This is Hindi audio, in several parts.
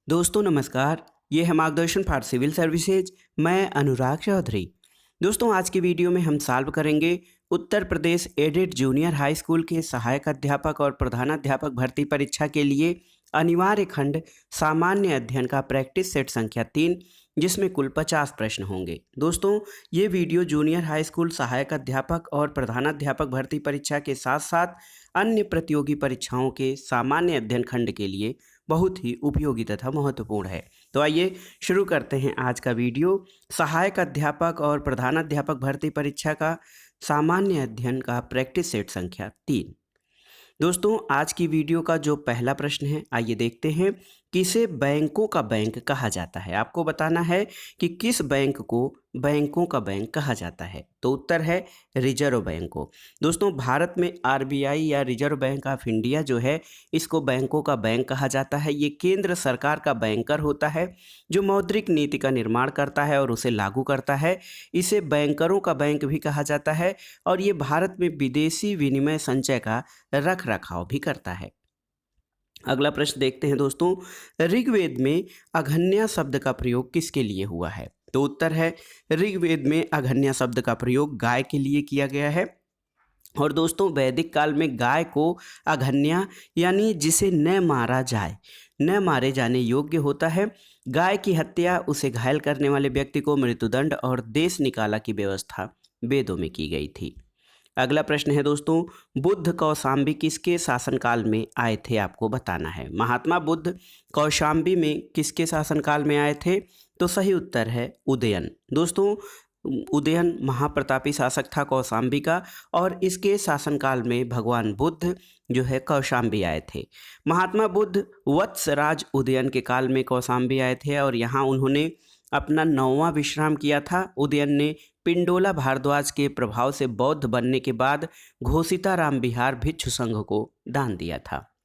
दोस्तों नमस्कार। ये है मार्गदर्शन फॉर सिविल सर्विसेज। मैं अनुराग चौधरी। दोस्तों आज की वीडियो में हम सॉल्व करेंगे Uttar Pradesh added junior high school के सहायक अध्यापक और प्रधानाध्यापक भर्ती परीक्षा के लिए अनिवार्य खंड सामान्य अध्ययन का प्रैक्टिस सेट संख्या 3, जिसमें कुल 50 प्रश्न होंगे। दोस्तों ये वीडियो जूनियर हाई स्कूल सहायक अध्यापक और प्रधानाध्यापक भर्ती परीक्षा के साथ साथ अन्य प्रतियोगी परीक्षाओं के सामान्य अध्ययन खंड के लिए बहुत ही उपयोगी तथा महत्वपूर्ण है। तो आइए शुरू करते हैं आज का वीडियो। सहायक अध्यापक और प्रधानाध्यापक भर्ती परीक्षा का सामान्य अध्ययन का प्रैक्टिस सेट संख्या 3। दोस्तों आज की वीडियो का जो पहला प्रश्न है, आइए देखते हैं। किसे बैंकों का बैंक कहा जाता है? आपको बताना है कि किस बैंक को बैंकों का बैंक कहा जाता है। तो उत्तर है रिजर्व बैंक को। दोस्तों भारत में आरबीआई या रिजर्व बैंक ऑफ इंडिया जो है, इसको बैंकों का बैंक कहा जाता है। ये केंद्र सरकार का बैंकर होता है जो मौद्रिक नीति का निर्माण करता है और उसे लागू करता है। इसे बैंकरों का बैंक भी कहा जाता है और ये भारत में विदेशी विनिमय संचय का रख रखाव भी करता है। अगला प्रश्न देखते हैं दोस्तों। ऋग्वेद में अघन्या शब्द का प्रयोग किसके लिए हुआ है? तो उत्तर है ऋग्वेद में अघन्या शब्द का प्रयोग गाय के लिए किया गया है। और दोस्तों वैदिक काल में गाय को अघन्या यानी जिसे न मारा जाए, न मारे जाने योग्य होता है। गाय की हत्या, उसे घायल करने वाले व्यक्ति को मृत्युदंड और देश निकाला की व्यवस्था वेदों में की गई थी। अगला प्रश्न है दोस्तों, बुद्ध कौशाम्बी किसके शासनकाल में आए थे? आपको बताना है। महात्मा बुद्ध कौशाम्बी में किसके शासनकाल में आए थे? तो सही उत्तर है उदयन। दोस्तों उदयन महाप्रतापी शासक था कौशाम्बी का और इसके शासनकाल में भगवान बुद्ध जो है कौशाम्बी आए थे। महात्मा बुद्ध वत्सराज उदयन के काल में कौशाम्बी आए थे और यहाँ उन्होंने अपना 9वां विश्राम किया था। उदयन ने पिंडोला भारद्वाज के प्रभाव से बौद्ध बनने के बाद घोषिताराम बिहार भिक्षु संघ को दान दिया था।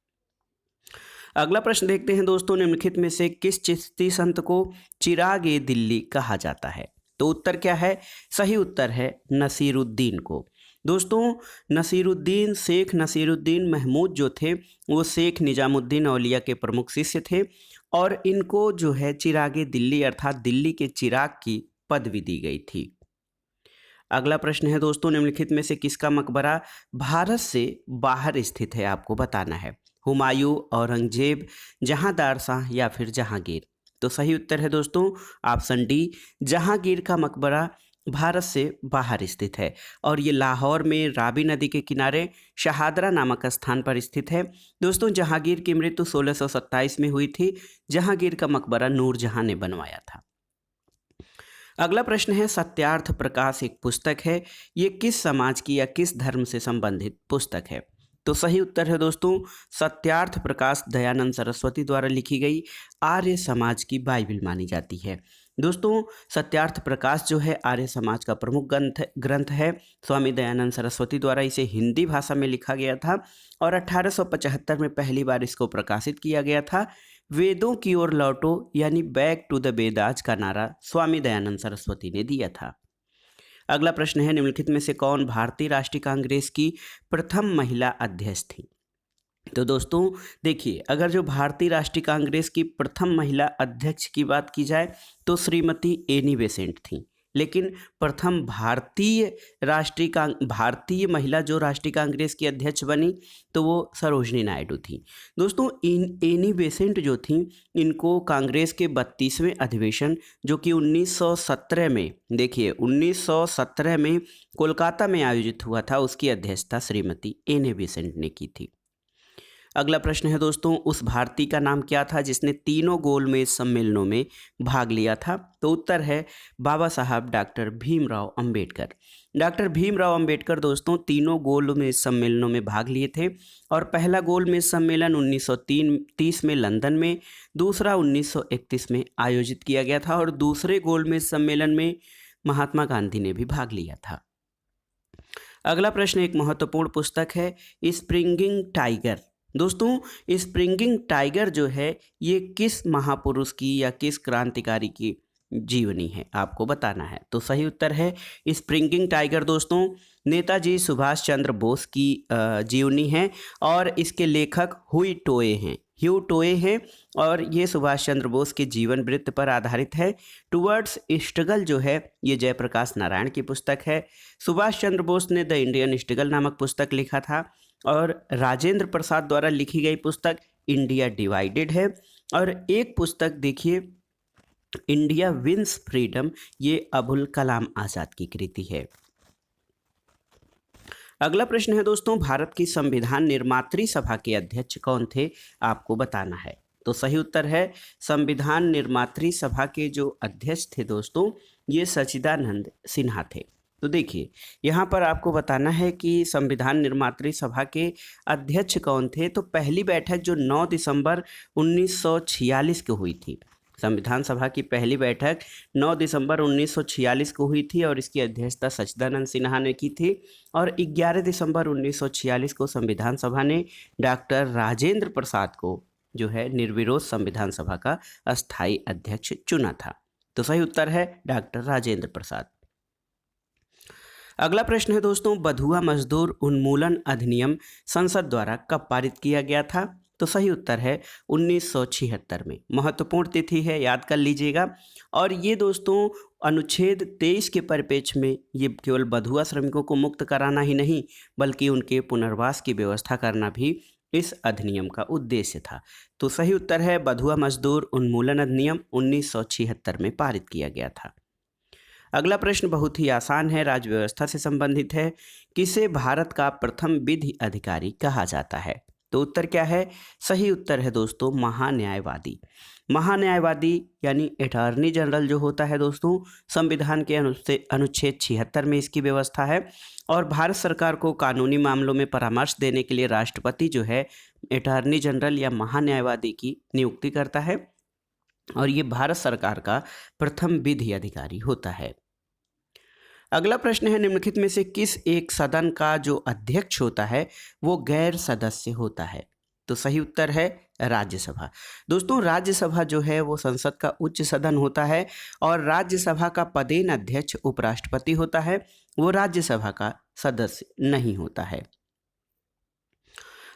अगला प्रश्न देखते हैं दोस्तों। निम्नलिखित में से किस चिश्ती संत को चिराग ए दिल्ली कहा जाता है? तो उत्तर क्या है? सही उत्तर है नसीरुद्दीन को। दोस्तों नसीरुद्दीन, शेख नसीरुद्दीन महमूद जो थे वो शेख निजामुद्दीन औलिया के प्रमुख शिष्य थे और इनको जो है चिरागे दिल्ली अर्थात दिल्ली के चिराग की पदवी दी गई थी। अगला प्रश्न है दोस्तों। निम्नलिखित में से किसका मकबरा भारत से बाहर स्थित है? आपको बताना है। हुमायूं, औरंगजेब, जहांदार शाह या फिर जहांगीर? तो सही उत्तर है दोस्तों ऑप्शन डी, जहांगीर का मकबरा भारत से बाहर स्थित है और ये लाहौर में रावी नदी के किनारे शहादरा नामक स्थान पर स्थित है। दोस्तों जहांगीर की मृत्यु 1627 में हुई थी। जहांगीर का मकबरा नूरजहां ने बनवाया था। अगला प्रश्न है, सत्यार्थ प्रकाश एक पुस्तक है, ये किस समाज की या किस धर्म से संबंधित पुस्तक है? तो सही उत्तर है दोस्तों सत्यार्थ प्रकाश दयानंद सरस्वती द्वारा लिखी गई आर्य समाज की बाइबिल मानी जाती है। दोस्तों सत्यार्थ प्रकाश जो है आर्य समाज का प्रमुख ग्रंथ है। स्वामी दयानंद सरस्वती द्वारा इसे हिंदी भाषा में लिखा गया था और 1875 में पहली बार इसको प्रकाशित किया गया था। वेदों की ओर लौटो यानी बैक टू द वेदास का नारा स्वामी दयानंद सरस्वती ने दिया था। अगला प्रश्न है, निम्नलिखित में से कौन भारतीय राष्ट्रीय कांग्रेस की प्रथम महिला अध्यक्ष थी? तो दोस्तों देखिए, अगर जो भारतीय राष्ट्रीय कांग्रेस की प्रथम महिला अध्यक्ष की बात की जाए तो श्रीमती एनी बेसेंट थी, लेकिन प्रथम भारतीय महिला जो राष्ट्रीय कांग्रेस की अध्यक्ष बनी तो वो सरोजनी नायडू थी। दोस्तों एनी बेसेंट जो थी, इनको कांग्रेस के 32वें अधिवेशन जो कि 1917 में, देखिए 1917 में कोलकाता में आयोजित हुआ था, उसकी अध्यक्षता श्रीमती एनी बेसेंट ने की थी। अगला प्रश्न है दोस्तों, उस भारतीय का नाम क्या था जिसने तीनों गोलमेज सम्मेलनों में भाग लिया था? तो उत्तर है बाबा साहब डॉक्टर भीमराव अंबेडकर। डॉक्टर भीमराव अंबेडकर दोस्तों तीनों गोलमेज सम्मेलनों में भाग लिए थे और पहला गोलमेज सम्मेलन 1930 में लंदन में, दूसरा 1931 में आयोजित किया गया था और दूसरे गोलमेज सम्मेलन में महात्मा गांधी ने भी भाग लिया था। अगला प्रश्न एक महत्वपूर्ण पुस्तक है, स्प्रिंगिंग टाइगर। दोस्तों स्प्रिंगिंग टाइगर जो है ये किस महापुरुष की या किस क्रांतिकारी की जीवनी है? आपको बताना है। तो सही उत्तर है स्प्रिंगिंग टाइगर दोस्तों नेताजी सुभाष चंद्र बोस की जीवनी है और इसके लेखक हुई टोए हैं। ह्यू टोए हैं और ये सुभाष चंद्र बोस के जीवन वृत्त पर आधारित है। टुवर्ड्स स्ट्रगल जो है ये जयप्रकाश नारायण की पुस्तक है। सुभाष चंद्र बोस ने द इंडियन स्ट्रगल नामक पुस्तक लिखा था और राजेंद्र प्रसाद द्वारा लिखी गई पुस्तक इंडिया डिवाइडेड है। और एक पुस्तक देखिए इंडिया विंस फ्रीडम, ये अबुल कलाम आज़ाद की कृति है। अगला प्रश्न है दोस्तों, भारत की संविधान निर्मात्री सभा के अध्यक्ष कौन थे, आपको बताना है। तो सही उत्तर है संविधान निर्मात्री सभा के जो अध्यक्ष थे दोस्तों ये सच्चिदानंद सिन्हा थे। तो देखिए यहाँ पर आपको बताना है कि संविधान निर्मात्री सभा के अध्यक्ष कौन थे। तो पहली बैठक जो 9 दिसंबर 1946 को हुई थी, संविधान सभा की पहली बैठक 9 दिसंबर 1946 को हुई थी और इसकी अध्यक्षता सच्चिदानंद सिन्हा ने की थी। और 11 दिसंबर 1946 को संविधान सभा ने डॉक्टर राजेंद्र प्रसाद को जो है निर्विरोध संविधान सभा का अस्थायी अध्यक्ष चुना था। तो सही उत्तर है डॉक्टर राजेंद्र प्रसाद। अगला प्रश्न है दोस्तों, बधुआ मजदूर उन्मूलन अधिनियम संसद द्वारा कब पारित किया गया था। तो सही उत्तर है 1976 में। महत्वपूर्ण तिथि है, याद कर लीजिएगा। और ये दोस्तों अनुच्छेद 23 के परिप्रेक्ष्य में ये केवल बधुआ श्रमिकों को मुक्त कराना ही नहीं बल्कि उनके पुनर्वास की व्यवस्था करना भी इस अधिनियम का उद्देश्य था। तो सही उत्तर है बधुआ मजदूर उन्मूलन अधिनियम 1976 में पारित किया गया था। अगला प्रश्न बहुत ही आसान है, राज्य व्यवस्था से संबंधित है। किसे भारत का प्रथम विधि अधिकारी कहा जाता है। तो उत्तर क्या है, सही उत्तर है दोस्तों महान्यायवादी। महान्यायवादी यानी अटॉर्नी जनरल जो होता है दोस्तों, संविधान के अनुच्छेद 76 में इसकी व्यवस्था है। और भारत सरकार को कानूनी मामलों में परामर्श देने के लिए राष्ट्रपति जो है अटॉर्नी जनरल या महान्यायवादी की नियुक्ति करता है और ये भारत सरकार का प्रथम विधि अधिकारी होता है। अगला प्रश्न है, निम्नलिखित में से किस एक सदन का जो अध्यक्ष होता है वो गैर सदस्य होता है। तो सही उत्तर है राज्यसभा। दोस्तों राज्यसभा जो है वो संसद का उच्च सदन होता है और राज्यसभा का पदेन अध्यक्ष उपराष्ट्रपति होता है, वो राज्यसभा का सदस्य नहीं होता है।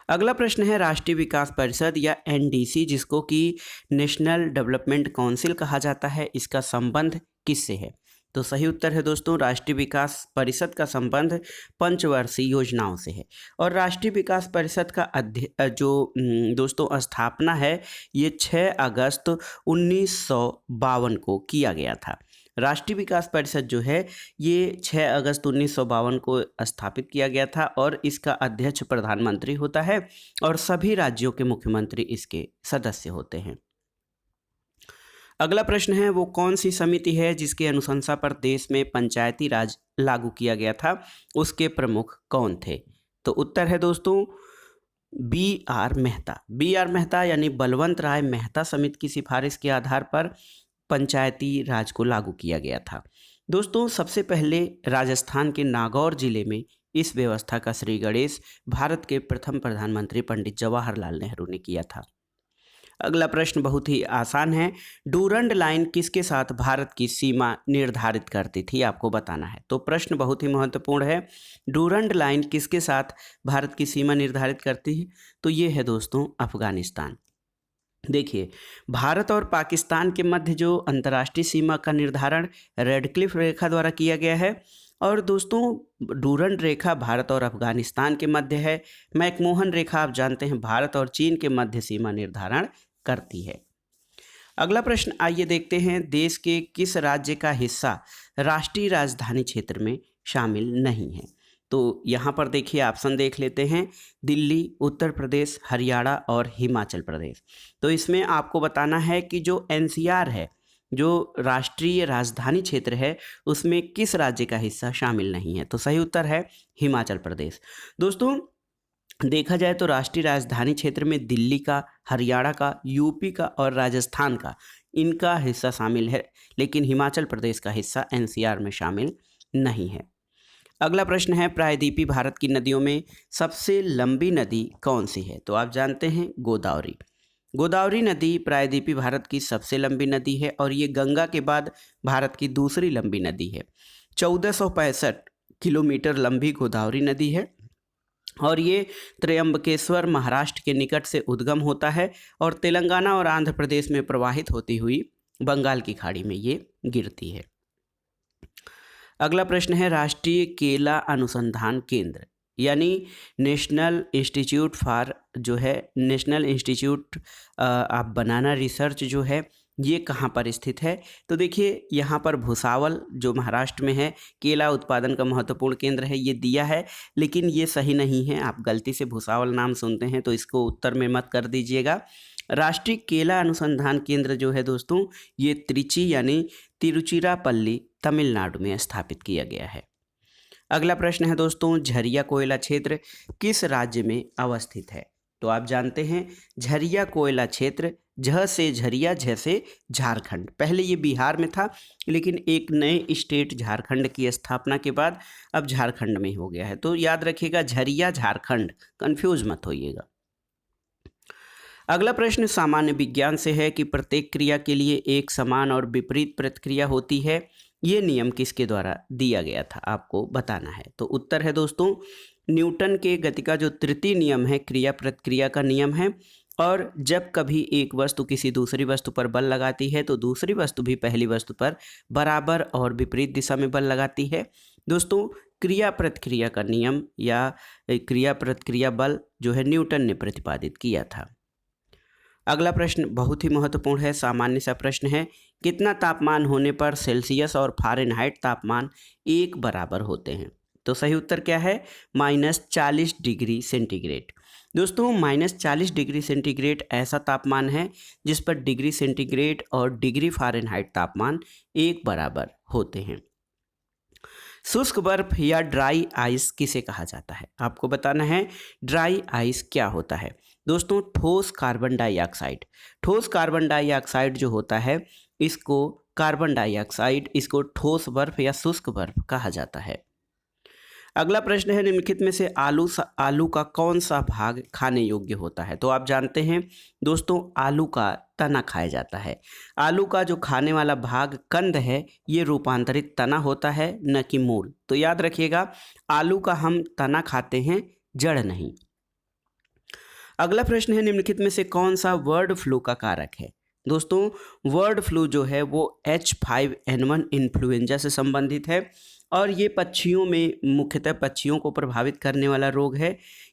अगला प्रश्न है, राष्ट्रीय विकास परिषद या एनडीसी जिसको कि नेशनल डेवलपमेंट काउंसिल कहा जाता है, इसका संबंध किससे है। तो सही उत्तर है दोस्तों राष्ट्रीय विकास परिषद का संबंध पंचवर्षीय योजनाओं से है। और राष्ट्रीय विकास परिषद का जो दोस्तों स्थापना है ये 6 अगस्त 1952 को किया गया था। राष्ट्रीय विकास परिषद जो है ये 6 अगस्त 1952 को स्थापित किया गया था और इसका अध्यक्ष प्रधानमंत्री होता है और सभी राज्यों के मुख्यमंत्री इसके सदस्य होते हैं। अगला प्रश्न है, वो कौन सी समिति है जिसकी अनुशंसा पर देश में पंचायती राज लागू किया गया था, उसके प्रमुख कौन थे। तो उत्तर है दोस्तों बी.आर. मेहता। बी.आर. मेहता यानी बलवंत राय मेहता समिति की सिफारिश के आधार पर पंचायती राज को लागू किया गया था। दोस्तों सबसे पहले राजस्थान के नागौर जिले में इस व्यवस्था का श्री गणेश भारत के प्रथम प्रधानमंत्री पंडित जवाहरलाल नेहरू ने किया था। अगला प्रश्न बहुत ही आसान है, डूरंड लाइन किसके साथ भारत की सीमा निर्धारित करती थी, आपको बताना है। तो प्रश्न बहुत ही महत्वपूर्ण है, डूरंड लाइन किसके साथ भारत की सीमा निर्धारित करती है। तो ये है दोस्तों अफगानिस्तान। देखिए भारत और पाकिस्तान के मध्य जो अंतर्राष्ट्रीय सीमा का निर्धारण रेडक्लिफ रेखा द्वारा किया गया है और दोस्तों डूरंड रेखा भारत और अफगानिस्तान के मध्य है। मैकमोहन रेखा आप जानते हैं भारत और चीन के मध्य सीमा निर्धारण करती है। अगला प्रश्न आइए देखते हैं, देश के किस राज्य का हिस्सा राष्ट्रीय राजधानी क्षेत्र में शामिल नहीं है। तो यहाँ पर देखिए ऑप्शन देख लेते हैं, दिल्ली, उत्तर प्रदेश, हरियाणा और हिमाचल प्रदेश। तो इसमें आपको बताना है कि जो एनसीआर है, जो राष्ट्रीय राजधानी क्षेत्र है, उसमें किस राज्य का हिस्सा शामिल नहीं है। तो सही उत्तर है हिमाचल प्रदेश। दोस्तों देखा जाए तो राष्ट्रीय राजधानी क्षेत्र में दिल्ली का, हरियाणा का, यूपी का और राजस्थान का इनका हिस्सा शामिल है, लेकिन हिमाचल प्रदेश का हिस्सा एनसीआर में शामिल नहीं है। अगला प्रश्न है, प्रायद्वीपीय भारत की नदियों में सबसे लंबी नदी कौन सी है। तो आप जानते हैं गोदावरी। गोदावरी नदी प्रायद्वीपीय भारत की सबसे लंबी नदी है और ये गंगा के बाद भारत की दूसरी लंबी नदी है। 1465 किलोमीटर लंबी गोदावरी नदी है और ये त्र्यंबकेश्वर महाराष्ट्र के निकट से उद्गम होता है और तेलंगाना और आंध्र प्रदेश में प्रवाहित होती हुई बंगाल की खाड़ी में ये गिरती है। अगला प्रश्न है राष्ट्रीय केला अनुसंधान केंद्र यानी नेशनल इंस्टीट्यूट फॉर जो है national institute of banana research जो है ये कहाँ पर स्थित है? तो देखिए यहाँ पर भुसावल जो महाराष्ट्र में है केला उत्पादन का महत्वपूर्ण केंद्र है ये दिया है, लेकिन ये सही नहीं है। आप गलती से भुसावल नाम सुनते हैं तो इसको उत्तर में मत कर दीजिएगा। राष्ट्रीय केला अनुसंधान केंद्र जो है दोस्तों ये त्रिची यानी तिरुचिरापल्ली तमिलनाडु में स्थापित किया गया है। अगला प्रश्न है दोस्तों झरिया कोयला क्षेत्र किस राज्य में अवस्थित है? तो आप जानते हैं झरिया कोयला क्षेत्र झ से झरिया झ से झारखंड, पहले ये बिहार में था लेकिन एक नए स्टेट झारखंड की स्थापना के बाद अब झारखंड में हो गया है। तो याद रखिएगा झरिया झारखंड, कंफ्यूज मत होइएगा। अगला प्रश्न सामान्य विज्ञान से है कि प्रत्येक क्रिया के लिए एक समान और विपरीत प्रतिक्रिया होती है। ये नियम किसके द्वारा दिया गया था आपको बताना है। तो उत्तर है दोस्तों न्यूटन के गति का जो तृतीय नियम है क्रिया प्रतिक्रिया का नियम है। और जब कभी एक वस्तु किसी दूसरी वस्तु पर बल लगाती है तो दूसरी वस्तु भी पहली वस्तु पर बराबर और विपरीत दिशा में बल लगाती है। दोस्तों क्रिया प्रतिक्रिया का नियम या क्रिया प्रतिक्रिया बल जो है न्यूटन ने प्रतिपादित किया था। अगला प्रश्न बहुत ही महत्वपूर्ण है, सामान्य सा प्रश्न है कितना तापमान होने पर सेल्सियस और फ़ारेनहाइट तापमान एक बराबर होते हैं? तो सही उत्तर क्या है? -40 डिग्री सेंटीग्रेड। दोस्तों -40 डिग्री सेंटीग्रेड ऐसा तापमान है जिस पर डिग्री सेंटीग्रेड और डिग्री फ़ारेनहाइट तापमान एक बराबर होते हैं। शुष्क बर्फ या ड्राई आइस किसे कहा जाता है? आपको बताना है ड्राई आइस क्या होता है। दोस्तों ठोस कार्बन डाइऑक्साइड, ठोस कार्बन डाइऑक्साइड जो होता है इसको कार्बन डाइऑक्साइड, इसको ठोस बर्फ या शुष्क बर्फ कहा जाता है। अगला प्रश्न है निम्नलिखित में से आलू का कौन सा भाग खाने योग्य होता है? तो आप जानते हैं दोस्तों आलू का तना खाया जाता है। आलू का जो खाने वाला भाग कंद है ये रूपांतरित तना होता है न कि मूल। तो याद रखिएगा आलू का हम तना खाते हैं, जड़ नहीं। अगला प्रश्न है निम्नलिखित में से कौन सा बर्ड फ्लू का कारक है? दोस्तों बर्ड फ्लू जो है वो H5N1 इन्फ्लुएंजा से संबंधित है और ये पक्षियों में मुख्यतः पक्षियों को प्रभावित करने वाला रोग है।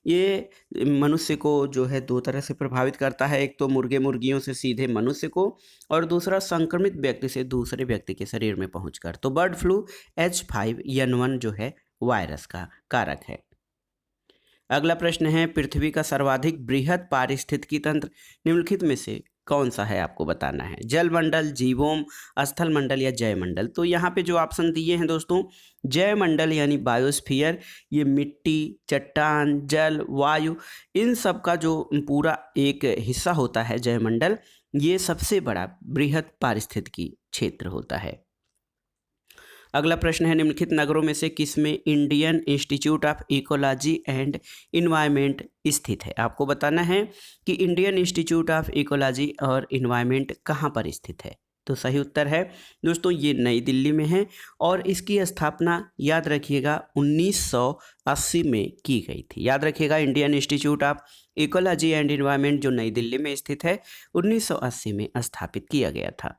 ये मनुष्य को जो है दो तरह से प्रभावित करता है, एक तो मुर्गे मुर्गियों से सीधे मनुष्य को और दूसरा संक्रमित व्यक्ति से दूसरे व्यक्ति के शरीर में पहुंचकर। तो बर्ड फ्लू H5N1 जो है वायरस का कारक है। अगला प्रश्न है पृथ्वी का सर्वाधिक बृहद पारिस्थितिकी तंत्र निम्नलिखित में से कौन सा है? आपको बताना है जलमंडल, जीवोम, स्थल मंडल या जयमंडल। तो यहाँ पे जो ऑप्शन दिए हैं दोस्तों जयमंडल यानी बायोस्फीयर, ये मिट्टी, चट्टान, जल, वायु इन सब का जो पूरा एक हिस्सा होता है जयमंडल, ये सबसे बड़ा बृहद पारिस्थितिकी क्षेत्र होता है। अगला प्रश्न है निम्नलिखित नगरों में से किसमें Indian institute of ecology and environment स्थित है? आपको बताना है कि इंडियन इंस्टीट्यूट ऑफ इकोलॉजी और इन्वायरमेंट कहाँ पर स्थित है। तो सही उत्तर है दोस्तों ये नई दिल्ली में है और इसकी स्थापना याद रखिएगा 1980 में की गई थी। याद रखिएगा Indian institute of ecology and environment जो नई दिल्ली में स्थित है 1980 में स्थापित किया गया था।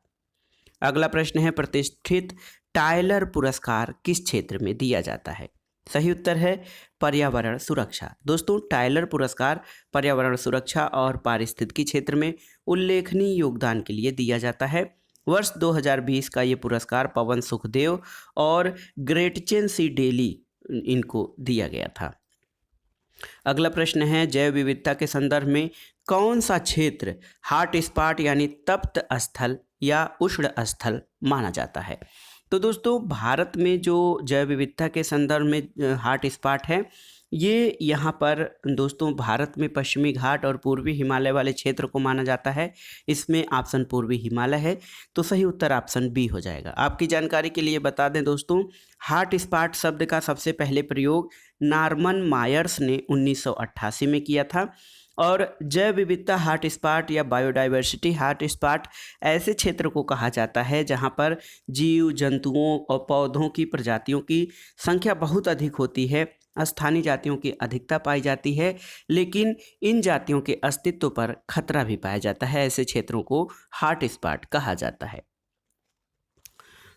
अगला प्रश्न है प्रतिष्ठित टायलर पुरस्कार किस क्षेत्र में दिया जाता है? सही उत्तर है पर्यावरण सुरक्षा। दोस्तों टायलर पुरस्कार पर्यावरण सुरक्षा और पारिस्थितिकी क्षेत्र में उल्लेखनीय योगदान के लिए दिया जाता है। वर्ष 2020 का ये पुरस्कार पवन सुखदेव और ग्रेटचेन सी डेली इनको दिया गया था। अगला प्रश्न है जैव विविधता के संदर्भ में कौन सा क्षेत्र हॉट स्पॉट यानी तप्त स्थल या उष्ण स्थल माना जाता है? तो दोस्तों भारत में जो जैव विविधता के संदर्भ में हॉट स्पॉट है ये यहाँ पर दोस्तों भारत में पश्चिमी घाट और पूर्वी हिमालय वाले क्षेत्र को माना जाता है। इसमें ऑप्शन पूर्वी हिमालय है, तो सही उत्तर ऑप्शन बी हो जाएगा। आपकी जानकारी के लिए बता दें दोस्तों हॉट स्पॉट शब्द का सबसे पहले प्रयोग नॉर्मन मायर्स ने 1988 में किया था और जैव विविधता हॉट स्पॉट या बायोडाइवर्सिटी हॉट स्पॉट ऐसे क्षेत्र को कहा जाता है जहां पर जीव जंतुओं और पौधों की प्रजातियों की संख्या बहुत अधिक होती है स्थानीय जातियों की अधिकता पाई जाती है, लेकिन इन जातियों के अस्तित्व पर खतरा भी पाया जाता है। ऐसे क्षेत्रों को हॉट स्पॉट कहा जाता है।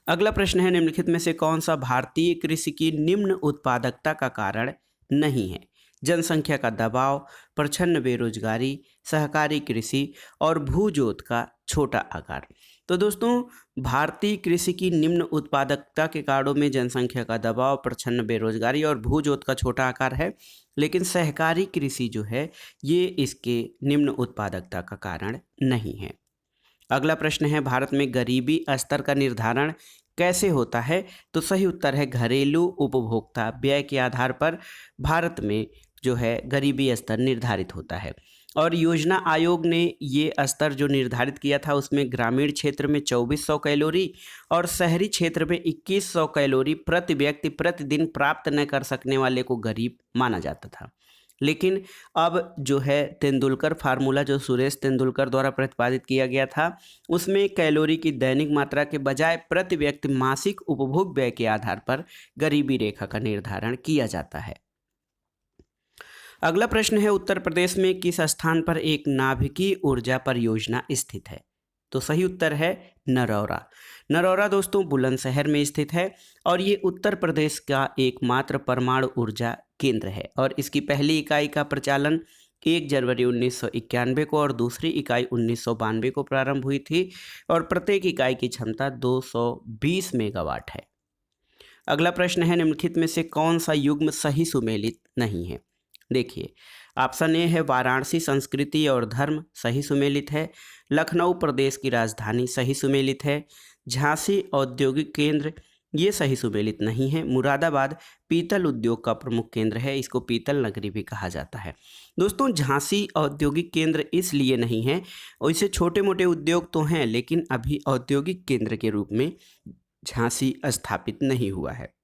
अगला प्रश्न है, निम्नलिखित में से कौन सा भारतीय कृषि की निम्न उत्पादकता का कारण नहीं है? जनसंख्या का दबाव, प्रच्छन्न बेरोजगारी, सहकारी कृषि और भूजोत का छोटा आकार। तो दोस्तों, भारतीय कृषि की निम्न उत्पादकता के कारणों में जनसंख्या का दबाव, प्रच्छन्न बेरोजगारी और भूजोत का छोटा आकार है, लेकिन सहकारी कृषि जो है ये इसके निम्न उत्पादकता का कारण नहीं है। अगला प्रश्न है, भारत में गरीबी स्तर का निर्धारण कैसे होता है? तो सही उत्तर है, घरेलू उपभोक्ता व्यय के आधार पर भारत में जो है गरीबी स्तर निर्धारित होता है। और योजना आयोग ने ये स्तर जो निर्धारित किया था उसमें ग्रामीण क्षेत्र में 2400 कैलोरी और शहरी क्षेत्र में 2100 कैलोरी प्रति व्यक्ति प्रतिदिन प्राप्त न कर सकने वाले को गरीब माना जाता था। लेकिन अब जो है तेंदुलकर फार्मूला जो सुरेश तेंदुलकर द्वारा प्रतिपादित किया गया था उसमें कैलोरी की दैनिक मात्रा के बजाय प्रति व्यक्ति मासिक उपभोग व्यय के आधार पर गरीबी रेखा का निर्धारण किया जाता है। अगला प्रश्न है, उत्तर प्रदेश में किस स्थान पर एक नाभिकीय ऊर्जा परियोजना स्थित है? तो सही उत्तर है नरौरा। नरौरा दोस्तों बुलंदशहर में स्थित है और ये उत्तर प्रदेश का एकमात्र परमाणु ऊर्जा केंद्र है और इसकी पहली इकाई का प्रचालन 1 जनवरी 1991 को और दूसरी इकाई 1992 को प्रारंभ हुई थी और प्रत्येक इकाई की क्षमता 220 मेगावाट है। अगला प्रश्न है, निम्नलिखित में से कौन सा युग्म सही सुमेलित नहीं है? देखिए, ऑप्शन ए है वाराणसी संस्कृति और धर्म सही सुमेलित है, लखनऊ प्रदेश की राजधानी सही सुमेलित है, झांसी औद्योगिक केंद्र ये सही सुमेलित नहीं है, मुरादाबाद पीतल उद्योग का प्रमुख केंद्र है, इसको पीतल नगरी भी कहा जाता है। दोस्तों, झांसी औद्योगिक केंद्र इसलिए नहीं है, वैसे छोटे मोटे उद्योग तो हैं लेकिन अभी औद्योगिक केंद्र के रूप में झांसी स्थापित नहीं हुआ है,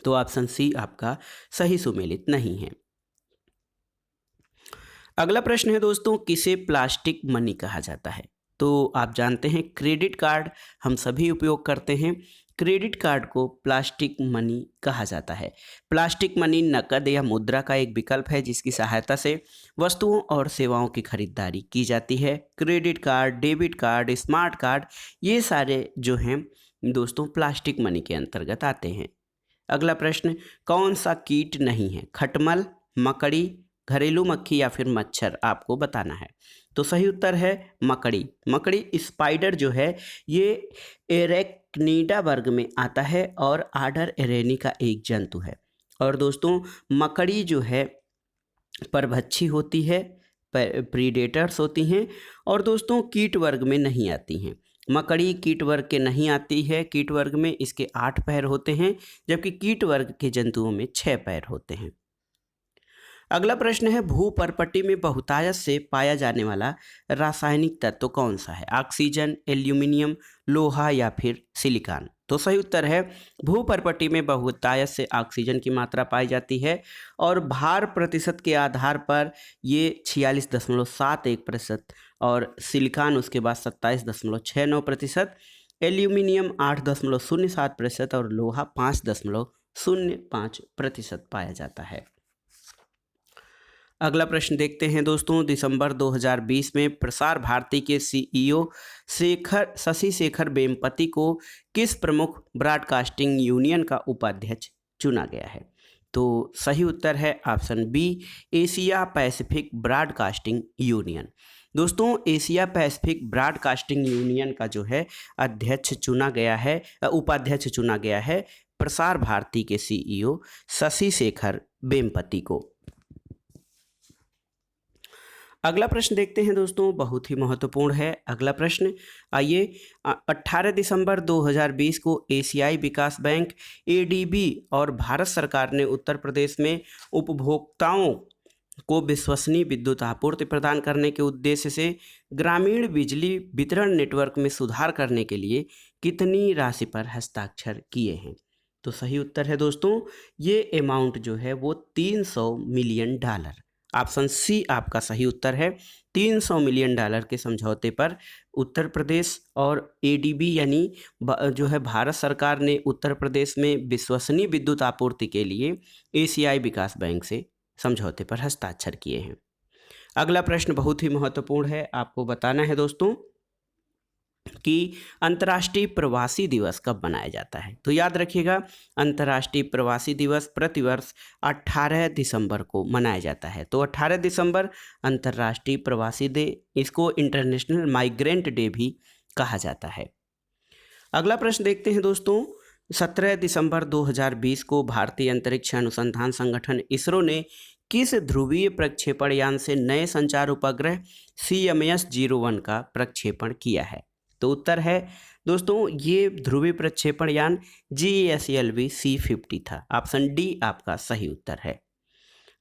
तो ऑप्शन सी आपका सही सुमेलित नहीं है। अगला प्रश्न है दोस्तों, किसे प्लास्टिक मनी कहा जाता है? तो आप जानते हैं क्रेडिट कार्ड हम सभी उपयोग करते हैं, क्रेडिट कार्ड को प्लास्टिक मनी कहा जाता है। प्लास्टिक मनी नकद या मुद्रा का एक विकल्प है जिसकी सहायता से वस्तुओं और सेवाओं की खरीदारी की जाती है। Credit card, debit card, smart card ये सारे जो हैं दोस्तों प्लास्टिक मनी के अंतर्गत आते हैं। अगला प्रश्न, कौन सा कीट नहीं है? खटमल, मकड़ी, घरेलू मक्खी या फिर मच्छर आपको बताना है। तो सही उत्तर है मकड़ी। मकड़ी स्पाइडर जो है ये एरेक्निडा वर्ग में आता है और आर्डर एरेनी का एक जंतु है। और दोस्तों मकड़ी जो है परभक्षी होती है, प्रीडेटर्स होती हैं और दोस्तों कीट वर्ग में नहीं आती हैं। मकड़ी कीट वर्ग के नहीं आती है, कीट वर्ग में इसके 8 पैर होते हैं जबकि कीट वर्ग के जंतुओं में 6 पैर होते हैं। अगला प्रश्न है, भूपर्पटी में बहुतायत से पाया जाने वाला रासायनिक तत्व कौन सा है? ऑक्सीजन, एल्यूमिनियम, लोहा या फिर सिलिकॉन? तो सही उत्तर है भूपर्पटी में बहुतायत से ऑक्सीजन की मात्रा पाई जाती है और भार प्रतिशत के आधार पर ये 46.71% और सिलिकॉन उसके बाद 27.69%, एल्यूमिनियम 8.07% और लोहा 5.05% पाया जाता है। अगला प्रश्न देखते हैं दोस्तों, दिसंबर 2020 में प्रसार भारती के सीईओ शशि शेखर वेम्पति को किस प्रमुख ब्रॉडकास्टिंग यूनियन का उपाध्यक्ष चुना गया है? तो सही उत्तर है option B, Asia Pacific Broadcasting Union. दोस्तों एशिया पैसिफिक ब्रॉडकास्टिंग यूनियन का जो है अध्यक्ष चुना गया है, उपाध्यक्ष चुना गया है प्रसार भारती के सीईओ शशि शेखर वेम्पति को। अगला प्रश्न देखते हैं दोस्तों, बहुत ही महत्वपूर्ण है अगला प्रश्न। आइए, 18 दिसंबर 2020 को एशियाई विकास बैंक एडीबी और भारत सरकार ने उत्तर प्रदेश में उपभोक्ताओं को विश्वसनीय विद्युत आपूर्ति प्रदान करने के उद्देश्य से ग्रामीण बिजली वितरण नेटवर्क में सुधार करने के लिए कितनी राशि पर हस्ताक्षर किए हैं? तो सही उत्तर है दोस्तों ये अमाउंट जो है वो $300 मिलियन। ऑप्शन सी आपका सही उत्तर है। $300 मिलियन के समझौते पर उत्तर प्रदेश और एडीबी यानी जो है भारत सरकार ने उत्तर प्रदेश में विश्वसनीय विद्युत आपूर्ति के लिए एशियाई विकास बैंक से समझौते पर हस्ताक्षर किए हैं। अगला प्रश्न बहुत ही महत्वपूर्ण है, आपको बताना है दोस्तों कि अंतर्राष्ट्रीय प्रवासी दिवस कब मनाया जाता है। तो याद रखिएगा, अंतर्राष्ट्रीय प्रवासी दिवस प्रतिवर्ष 18 दिसंबर को मनाया जाता है। तो 18 दिसंबर अंतर्राष्ट्रीय प्रवासी डे, इसको इंटरनेशनल माइग्रेंट डे भी कहा जाता है। अगला प्रश्न देखते हैं दोस्तों, 17 दिसंबर 2020 को भारतीय अंतरिक्ष अनुसंधान संगठन इसरो ने किस ध्रुवीय प्रक्षेपण यान से नए संचार उपग्रह CMS-01 का प्रक्षेपण किया है। तो उत्तर है दोस्तों, ये ध्रुवीय प्रक्षेपण यान GSLV C50 था। ऑप्शन डी आपका सही उत्तर है।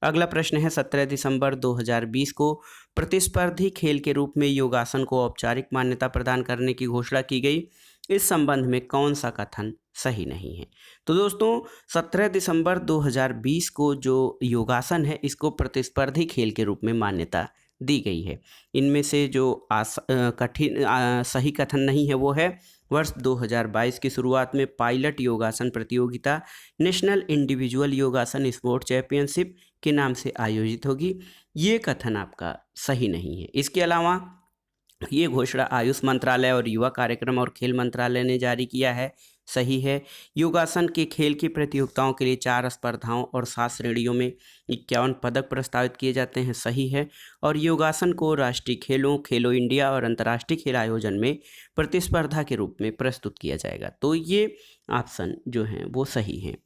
अगला प्रश्न है, 17 दिसंबर 2020 को प्रतिस्पर्धी खेल के रूप में योगासन को औपचारिक मान्यता प्रदान करने की घोषणा की गई। इस संबंध में कौन सा कथन सही नहीं है। तो दोस्तों 17 दिसंबर 2020 को जो योगासन है इसको प्रतिस्पर्धी खेल के रूप में मान्यता दी गई है। इनमें से जो सही कथन नहीं है वो है, वर्ष 2022 की शुरुआत में पायलट योगासन प्रतियोगिता नेशनल इंडिविजुअल योगासन स्पोर्ट चैंपियनशिप के नाम से आयोजित होगी। ये कथन आपका सही नहीं है। इसके अलावा ये घोषणा आयुष मंत्रालय और युवा कार्यक्रम और खेल मंत्रालय ने जारी किया है, सही है। योगासन के खेल की प्रतियोगिताओं के लिए 4 स्पर्धाओं और 7 श्रेणियों में 51 पदक प्रस्तावित किए जाते हैं, सही है। और योगासन को राष्ट्रीय खेलों, खेलो इंडिया और अंतर्राष्ट्रीय खेल आयोजन में प्रतिस्पर्धा के रूप में प्रस्तुत किया जाएगा। तो ये ऑप्शन जो हैं वो सही हैं।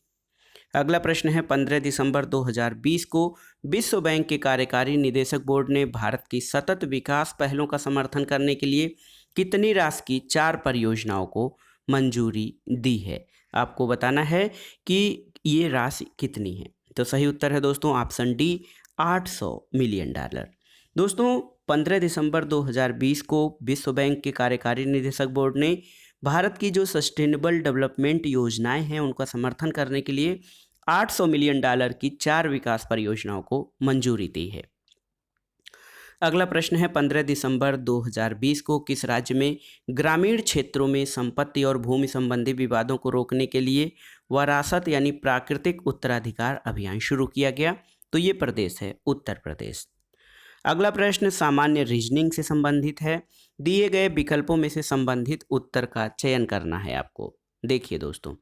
अगला प्रश्न है, 15 दिसंबर 2020 को विश्व बैंक के कार्यकारी निदेशक बोर्ड ने भारत की सतत विकास पहलों का समर्थन करने के लिए कितनी राशि की 4 परियोजनाओं को मंजूरी दी है। आपको बताना है कि ये राशि कितनी है। तो सही उत्तर है दोस्तों ऑप्शन डी, $800 मिलियन। दोस्तों 15 दिसंबर 2020 को विश्व बैंक के कार्यकारी निदेशक बोर्ड ने भारत की जो सस्टेनेबल डेवलपमेंट योजनाएं हैं उनका समर्थन करने के लिए $800 मिलियन की 4 विकास परियोजनाओं को मंजूरी दी है। अगला प्रश्न है, 15 दिसंबर 2020 को किस राज्य में ग्रामीण क्षेत्रों में संपत्ति और भूमि संबंधी विवादों को रोकने के लिए वरासत यानी प्राकृतिक उत्तराधिकार अभियान शुरू किया गया। तो ये प्रदेश है उत्तर प्रदेश। अगला प्रश्न सामान्य रीजनिंग से संबंधित है। दिए गए विकल्पों में से संबंधित उत्तर का चयन करना है आपको। देखिए दोस्तों,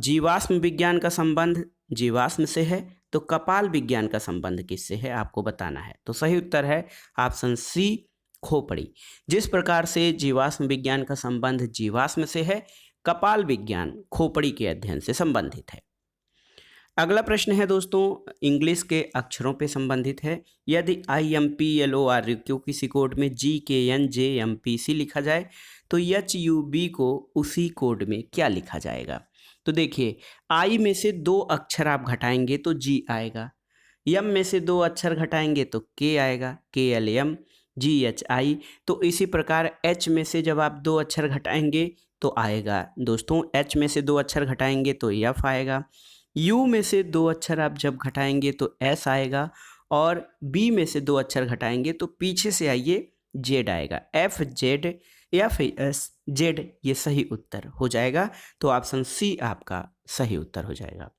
जीवाश्म विज्ञान का संबंध जीवाश्म से है, तो कपाल विज्ञान का संबंध किससे है आपको बताना है। तो सही उत्तर है ऑप्शन सी, खोपड़ी। जिस प्रकार से जीवाश्म विज्ञान का संबंध जीवाश्म से है, कपाल विज्ञान खोपड़ी के अध्ययन से संबंधित है। अगला प्रश्न है दोस्तों, इंग्लिश के अक्षरों पे संबंधित है। यदि IMPLORQ किसी कोड में GKNJMPC लिखा जाए तो HUB को उसी कोड में क्या लिखा जाएगा। तो देखिए, I में से 2 अक्षर आप घटाएंगे तो G आएगा, M में से 2 अक्षर घटाएंगे तो K आएगा, KLM GHI। तो इसी प्रकार H में से जब आप 2 अक्षर घटाएंगे तो आएगा दोस्तों, H में से 2 अक्षर घटाएंगे तो F आएगा। U में से 2 अक्षर आप जब घटाएंगे तो S आएगा, और B में से 2 अक्षर घटाएंगे तो पीछे से आइए Z आएगा, FZ FSZ ये सही उत्तर हो जाएगा। तो ऑप्शन सी आपका सही उत्तर हो जाएगा।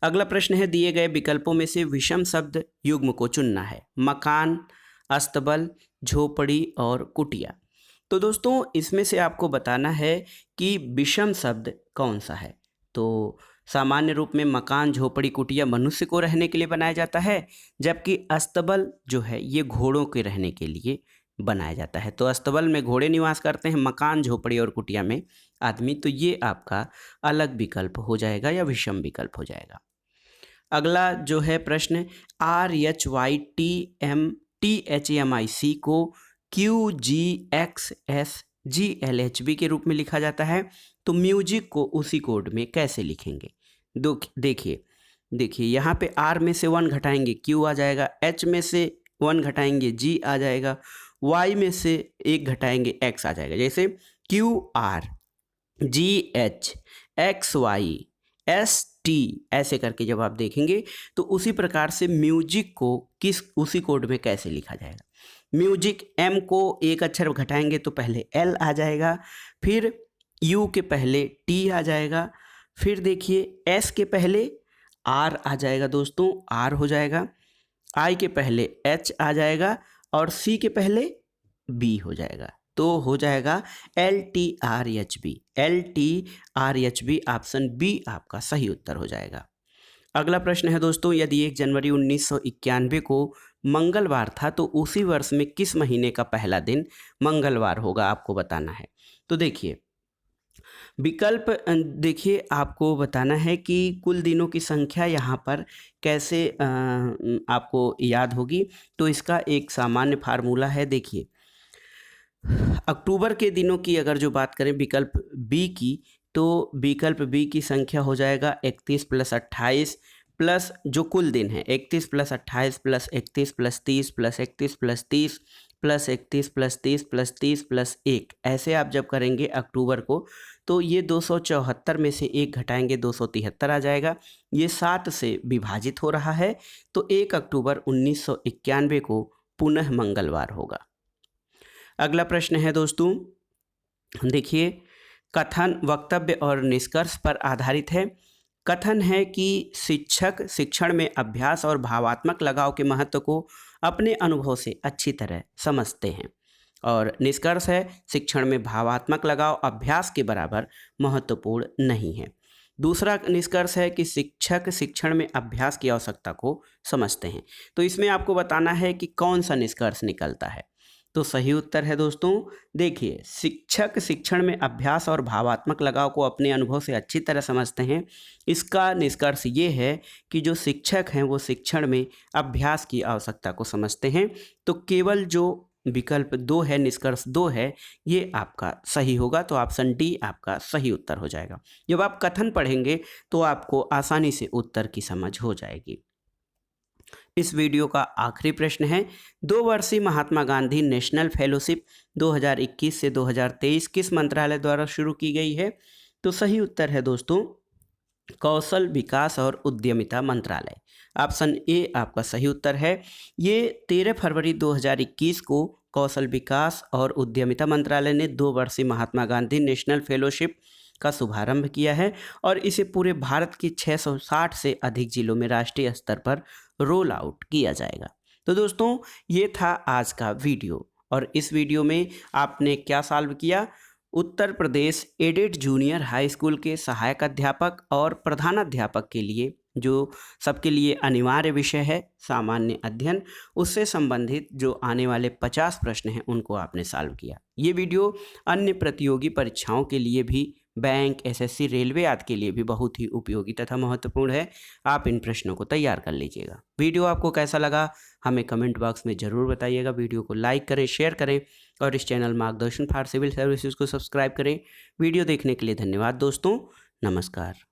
अगला प्रश्न है, दिए गए विकल्पों में से विषम शब्द युग्म को चुनना है। मकान, अस्तबल, झोपड़ी और कुटिया। तो दोस्तों इसमें से आपको बताना है कि विषम शब्द कौन सा है। तो सामान्य रूप में मकान, झोपड़ी, कुटिया मनुष्य को रहने के लिए बनाया जाता है, जबकि अस्तबल जो है ये घोड़ों के रहने के लिए बनाया जाता है। तो अस्तबल में घोड़े निवास करते हैं, मकान, झोपड़ी और कुटिया में आदमी। तो ये आपका अलग विकल्प हो जाएगा या विषम विकल्प हो जाएगा। अगला जो है प्रश्न, RHYTMTHMIC को QGXSGLHB के रूप में लिखा जाता है। तो म्यूजिक को उसी कोड में कैसे लिखेंगे। देखिए यहाँ पे R में से 1 घटाएंगे Q आ जाएगा, H में से 1 घटाएंगे G आ जाएगा, Y में से 1 घटाएंगे X आ जाएगा। जैसे QRGHXY टी ऐसे करके जब आप देखेंगे तो उसी प्रकार से म्यूजिक को उसी कोड में कैसे लिखा जाएगा। म्यूजिक एम को एक अक्षर घटाएंगे तो पहले एल आ जाएगा, फिर यू के पहले टी आ जाएगा, फिर देखिए एस के पहले आर आ जाएगा दोस्तों, आर हो जाएगा, आई के पहले एच आ जाएगा और सी के पहले बी हो जाएगा। तो हो जाएगा LTRHB। LTRHB ऑप्शन बी आपका सही उत्तर हो जाएगा। अगला प्रश्न है दोस्तों, यदि 1 जनवरी 1991 को मंगलवार था तो उसी वर्ष में किस महीने का पहला दिन मंगलवार होगा, आपको बताना है। तो देखिए विकल्प देखिए आपको बताना है कि कुल दिनों की संख्या यहाँ पर कैसे आपको याद होगी। तो इसका एक सामान्य फार्मूला है। देखिए अक्टूबर के दिनों की अगर जो बात करें विकल्प बी की, तो विकल्प बी की संख्या हो जाएगा 31 + 28 प्लस जो कुल दिन है 31 + 28 प्लस 31 + 30 प्लस 31 + 30 प्लस 31 + 30 प्लस 30 + 1। ऐसे आप जब करेंगे अक्टूबर को तो ये 274 में से 1 घटाएंगे 273 आ जाएगा। ये 7 से विभाजित हो रहा है तो 1 अक्टूबर 1991 को पुनः मंगलवार होगा। अगला प्रश्न है दोस्तों, देखिए कथन वक्तव्य और निष्कर्ष पर आधारित है। कथन है कि शिक्षक शिक्षण में अभ्यास और भावात्मक लगाव के महत्व को अपने अनुभव से अच्छी तरह समझते हैं, और निष्कर्ष है शिक्षण में भावात्मक लगाव अभ्यास के बराबर महत्वपूर्ण नहीं है। दूसरा निष्कर्ष है कि शिक्षक शिक्षण में अभ्यास की आवश्यकता को समझते हैं। तो इसमें आपको बताना है कि कौन सा निष्कर्ष निकलता है। तो सही उत्तर है दोस्तों, देखिए शिक्षक शिक्षण में अभ्यास और भावात्मक लगाव को अपने अनुभव से अच्छी तरह समझते हैं। इसका निष्कर्ष ये है कि जो शिक्षक हैं वो शिक्षण में अभ्यास की आवश्यकता को समझते हैं। तो केवल जो विकल्प 2 है, निष्कर्ष 2 है, ये आपका सही होगा। तो ऑप्शन डी आपका सही उत्तर हो जाएगा। जब आप कथन पढ़ेंगे तो आपको आसानी से उत्तर की समझ हो जाएगी। इस वीडियो का आखिरी प्रश्न है, 2 वर्षीय महात्मा गांधी नेशनल फेलोशिप 2021 से 2023 किस मंत्रालय द्वारा शुरू की गई है। तो सही उत्तर है दोस्तों कौशल विकास और उद्यमिता मंत्रालय। ऑप्शन ए आपका सही उत्तर है। ये 13 फरवरी 2021 को कौशल विकास और उद्यमिता मंत्रालय ने 2 वर्षीय महात्मा गांधी नेशनल फेलोशिप का शुभारंभ किया है और इसे पूरे भारत के 660 से अधिक जिलों में राष्ट्रीय स्तर पर रोल आउट किया जाएगा। तो दोस्तों ये था आज का वीडियो, और इस वीडियो में आपने क्या सॉल्व किया, Uttar Pradesh added junior high school के सहायक अध्यापक और प्रधानाध्यापक के लिए जो सबके लिए अनिवार्य विषय है सामान्य अध्ययन, उससे संबंधित जो आने वाले 50 प्रश्न हैं उनको आपने सॉल्व किया। ये वीडियो अन्य प्रतियोगी परीक्षाओं के लिए भी, बैंक, एसएससी, रेलवे आदि के लिए भी बहुत ही उपयोगी तथा महत्वपूर्ण है। आप इन प्रश्नों को तैयार कर लीजिएगा। वीडियो आपको कैसा लगा हमें कमेंट बॉक्स में ज़रूर बताइएगा। वीडियो को लाइक करें, शेयर करें और इस चैनल मार्गदर्शन फॉर सिविल सर्विसेज को सब्सक्राइब करें। वीडियो देखने के लिए धन्यवाद दोस्तों, नमस्कार।